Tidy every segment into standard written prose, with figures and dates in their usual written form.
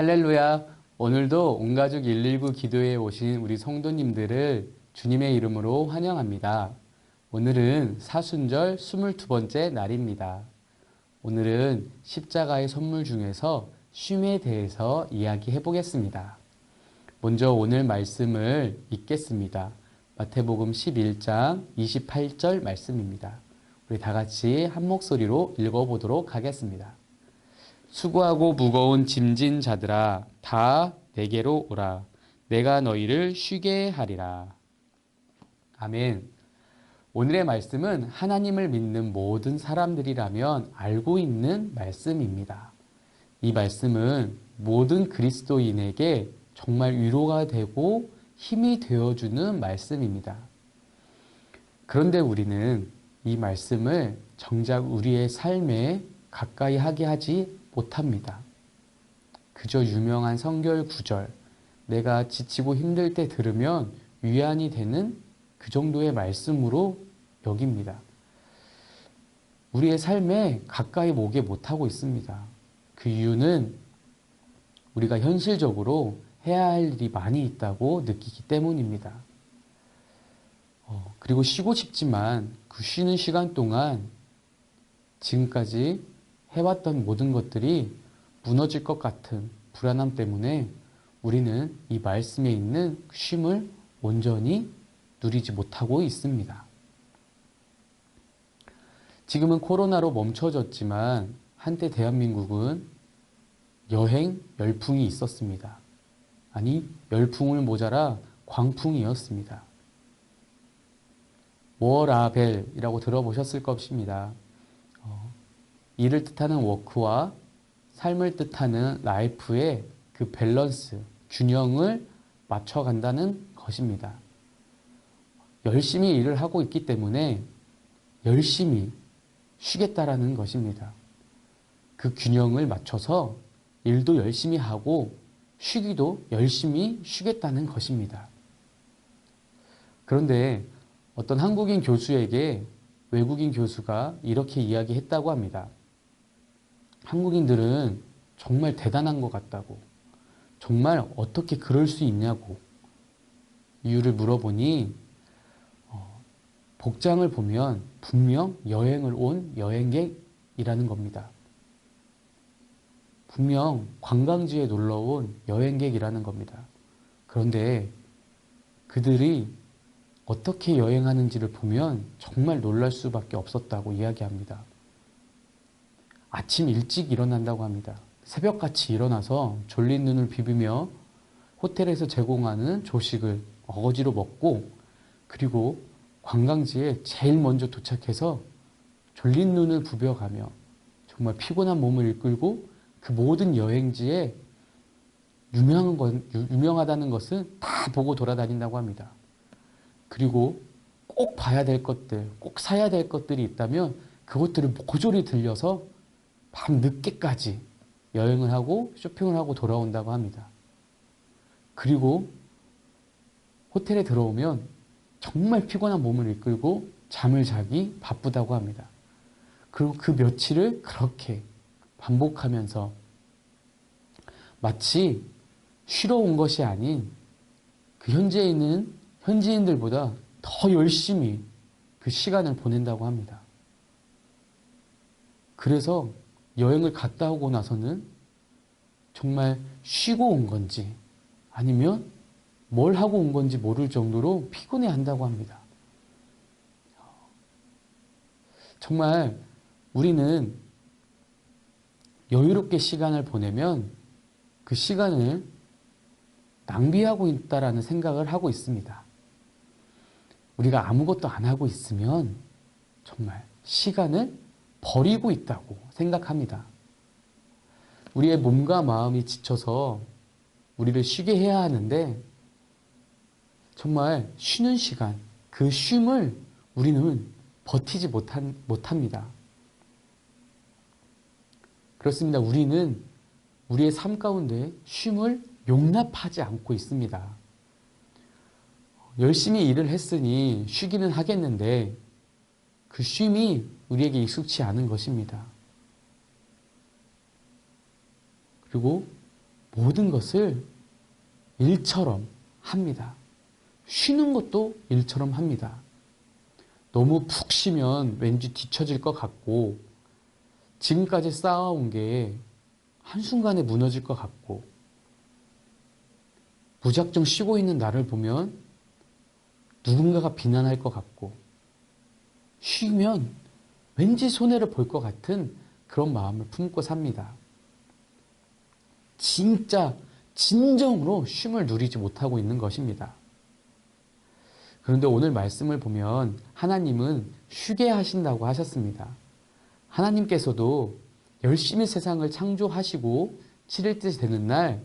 할렐루야. 오늘도 온가족 119 기도에 오신 우리 성도님들을 주님의 이름으로 환영합니다. 오늘은 사순절 22번째 날입니다. 오늘은 십자가의 선물 중에서 쉼에 대해서 이야기해 보겠습니다. 먼저 오늘 말씀을 읽겠습니다. 마태복음 11장 28절 말씀입니다. 우리 다 같이 한 목소리로 읽어보도록 하겠습니다. 수고하고 무거운 짐진 자들아 다 내게로 오라. 내가 너희를 쉬게 하리라. 아멘. 오늘의 말씀은 하나님을 믿는 모든 사람들이라면 알고 있는 말씀입니다. 이 말씀은 모든 그리스도인에게 정말 위로가 되고 힘이 되어주는 말씀입니다. 그런데 우리는 이 말씀을 정작 우리의 삶에 가까이 하게 하지 못합니다. 그저 유명한 성결 구절, 내가 지치고 힘들 때 들으면 위안이 되는 그 정도의 말씀으로 여깁니다. 우리의 삶에 가까이 오게 못하고 있습니다. 그 이유는 우리가 현실적으로 해야 할 일이 많이 있다고 느끼기 때문입니다. 그리고 쉬고 싶지만 그 쉬는 시간 동안 지금까지 해왔던 모든 것들이 무너질 것 같은 불안함 때문에 우리는 이 말씀에 있는 쉼을 온전히 누리지 못하고 있습니다. 지금은 코로나로 멈춰졌지만 한때 대한민국은 여행 열풍이 있었습니다. 아니, 열풍을 모자라 광풍이었습니다. 워라벨이라고 들어보셨을 것입니다. 일을 뜻하는 워크와 삶을 뜻하는 라이프의 그 밸런스, 균형을 맞춰간다는 것입니다. 열심히 일을 하고 있기 때문에 열심히 쉬겠다라는 것입니다. 그 균형을 맞춰서 일도 열심히 하고 쉬기도 열심히 쉬겠다는 것입니다. 그런데 어떤 한국인 교수에게 외국인 교수가 이렇게 이야기했다고 합니다. 한국인들은 정말 대단한 것 같다고, 정말 어떻게 그럴 수 있냐고 이유를 물어보니 복장을 보면 분명 여행을 온 여행객이라는 겁니다. 분명 관광지에 놀러 온 여행객이라는 겁니다. 그런데 그들이 어떻게 여행하는지를 보면 정말 놀랄 수밖에 없었다고 이야기합니다. 아침 일찍 일어난다고 합니다. 새벽같이 일어나서 졸린 눈을 비비며 호텔에서 제공하는 조식을 어거지로 먹고 그리고 관광지에 제일 먼저 도착해서 졸린 눈을 부벼가며 정말 피곤한 몸을 이끌고 그 모든 여행지에 유명하다는 것은 다 보고 돌아다닌다고 합니다. 그리고 꼭 봐야 될 것들, 꼭 사야 될 것들이 있다면 그것들을 모조리 들려서 밤 늦게까지 여행을 하고 쇼핑을 하고 돌아온다고 합니다. 그리고 호텔에 들어오면 정말 피곤한 몸을 이끌고 잠을 자기 바쁘다고 합니다. 그리고 그 며칠을 그렇게 반복하면서 마치 쉬러 온 것이 아닌 그 현지에 있는 현지인들보다 더 열심히 그 시간을 보낸다고 합니다. 그래서 여행을 갔다 오고 나서는 정말 쉬고 온 건지 아니면 뭘 하고 온 건지 모를 정도로 피곤해 한다고 합니다. 정말 우리는 여유롭게 시간을 보내면 그 시간을 낭비하고 있다라는 생각을 하고 있습니다. 우리가 아무것도 안 하고 있으면 정말 시간을 버리고 있다고 생각합니다. 우리의 몸과 마음이 지쳐서 우리를 쉬게 해야 하는데 정말 쉬는 시간, 그 쉼을 우리는 버티지 못합니다. 그렇습니다. 우리는 우리의 삶 가운데 쉼을 용납하지 않고 있습니다. 열심히 일을 했으니 쉬기는 하겠는데 그 쉼이 우리에게 익숙치 않은 것입니다. 그리고 모든 것을 일처럼 합니다. 쉬는 것도 일처럼 합니다. 너무 푹 쉬면 왠지 뒤처질 것 같고, 지금까지 쌓아온 게 한순간에 무너질 것 같고, 무작정 쉬고 있는 나를 보면 누군가가 비난할 것 같고, 쉬면 왠지 손해를 볼 것 같은 그런 마음을 품고 삽니다. 진짜 진정으로 쉼을 누리지 못하고 있는 것입니다. 그런데 오늘 말씀을 보면 하나님은 쉬게 하신다고 하셨습니다. 하나님께서도 열심히 세상을 창조하시고 7일째 되는 날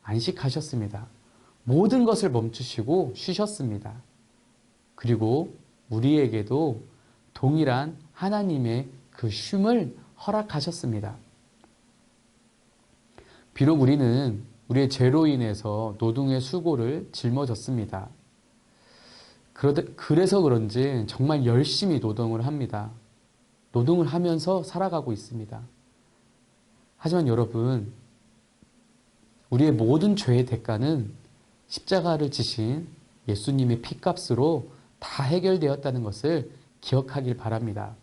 안식하셨습니다. 모든 것을 멈추시고 쉬셨습니다. 그리고 우리에게도 동일한 하나님의 그 쉼을 허락하셨습니다. 비록 우리는 우리의 죄로 인해서 노동의 수고를 짊어졌습니다. 그래서 그런지 정말 열심히 노동을 합니다. 노동을 하면서 살아가고 있습니다. 하지만 여러분, 우리의 모든 죄의 대가는 십자가를 지신 예수님의 피값으로 다 해결되었다는 것을 기억하길 바랍니다.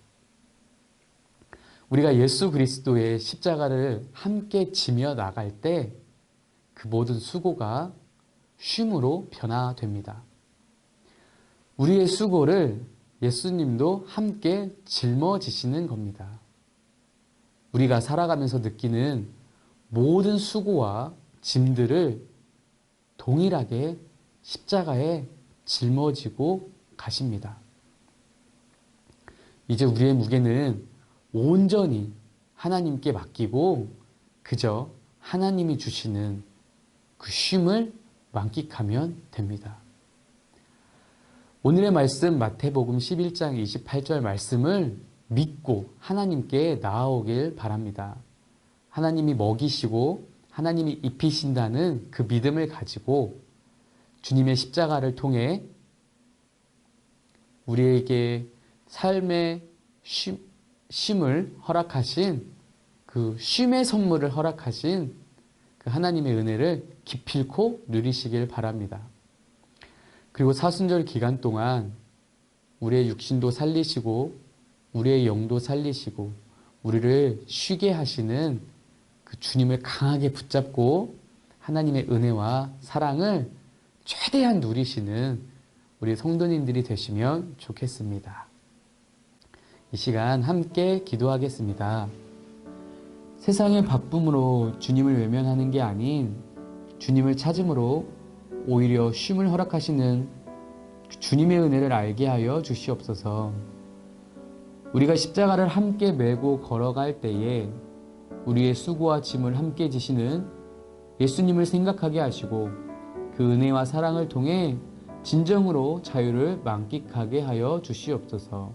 우리가 예수 그리스도의 십자가를 함께 지며 나갈 때 그 모든 수고가 쉼으로 변화됩니다. 우리의 수고를 예수님도 함께 짊어지시는 겁니다. 우리가 살아가면서 느끼는 모든 수고와 짐들을 동일하게 십자가에 짊어지고 가십니다. 이제 우리의 무게는 온전히 하나님께 맡기고 그저 하나님이 주시는 그 쉼을 만끽하면 됩니다. 오늘의 말씀 마태복음 11장 28절 말씀을 믿고 하나님께 나아오길 바랍니다. 하나님이 먹이시고 하나님이 입히신다는 그 믿음을 가지고 주님의 십자가를 통해 우리에게 삶의 쉼을 허락하신 그 쉼의 선물을 허락하신 그 하나님의 은혜를 기필코 누리시길 바랍니다. 그리고 사순절 기간 동안 우리의 육신도 살리시고 우리의 영도 살리시고 우리를 쉬게 하시는 그 주님을 강하게 붙잡고 하나님의 은혜와 사랑을 최대한 누리시는 우리 성도님들이 되시면 좋겠습니다. 이 시간 함께 기도하겠습니다. 세상의 바쁨으로 주님을 외면하는 게 아닌 주님을 찾음으로 오히려 쉼을 허락하시는 주님의 은혜를 알게 하여 주시옵소서. 우리가 십자가를 함께 메고 걸어갈 때에 우리의 수고와 짐을 함께 지시는 예수님을 생각하게 하시고 그 은혜와 사랑을 통해 진정으로 자유를 만끽하게 하여 주시옵소서.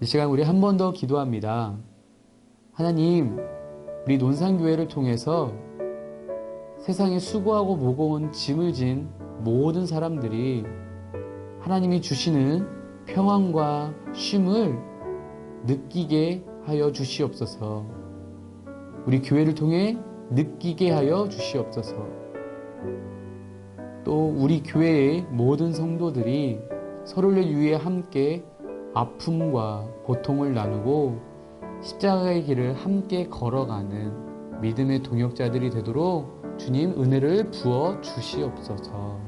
이 시간 우리 한 번 더 기도합니다. 하나님, 우리 논산교회를 통해서 세상에 수고하고 무거운 짐을 진 모든 사람들이 하나님이 주시는 평안과 쉼을 느끼게 하여 주시옵소서. 우리 교회를 통해 느끼게 하여 주시옵소서. 또 우리 교회의 모든 성도들이 서로를 위해 함께 아픔과 고통을 나누고 십자가의 길을 함께 걸어가는 믿음의 동역자들이 되도록 주님 은혜를 부어 주시옵소서.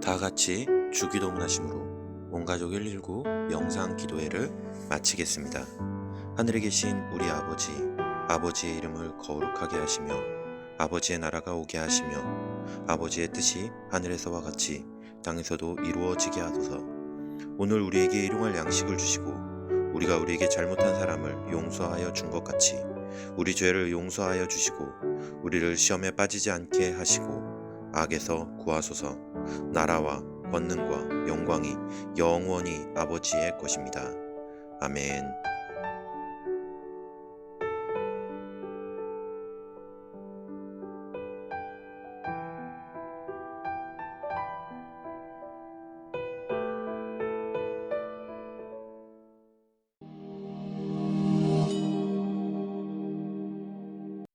다 같이 주기도문 하심으로 온 가족 119 영상 기도회를 마치겠습니다. 하늘에 계신 우리 아버지, 아버지의 이름을 거룩하게 하시며 아버지의 나라가 오게 하시며 아버지의 뜻이 하늘에서와 같이 땅에서도 이루어지게 하소서. 오늘 우리에게 일용할 양식을 주시고 우리가 우리에게 잘못한 사람을 용서하여 준 것 같이 우리 죄를 용서하여 주시고 우리를 시험에 빠지지 않게 하시고 악에서 구하소서. 나라와 권능과 영광이 영원히 아버지의 것입니다. 아멘.